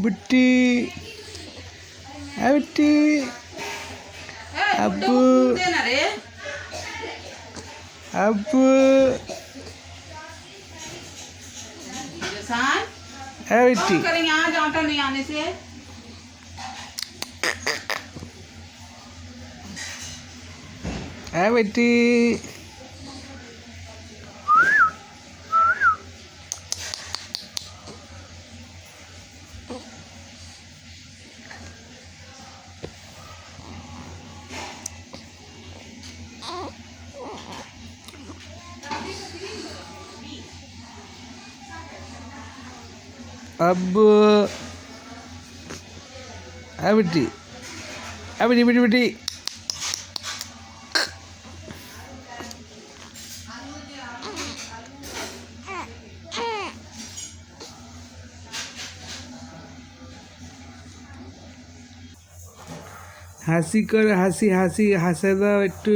বিটি বিটি আব্বু আব্বু বিটি आटा नहीं आने से বিটি আব্বু বিটি বিটি বিটি বিটি হাসি করে হাসি হাসি হাসে দাও একটু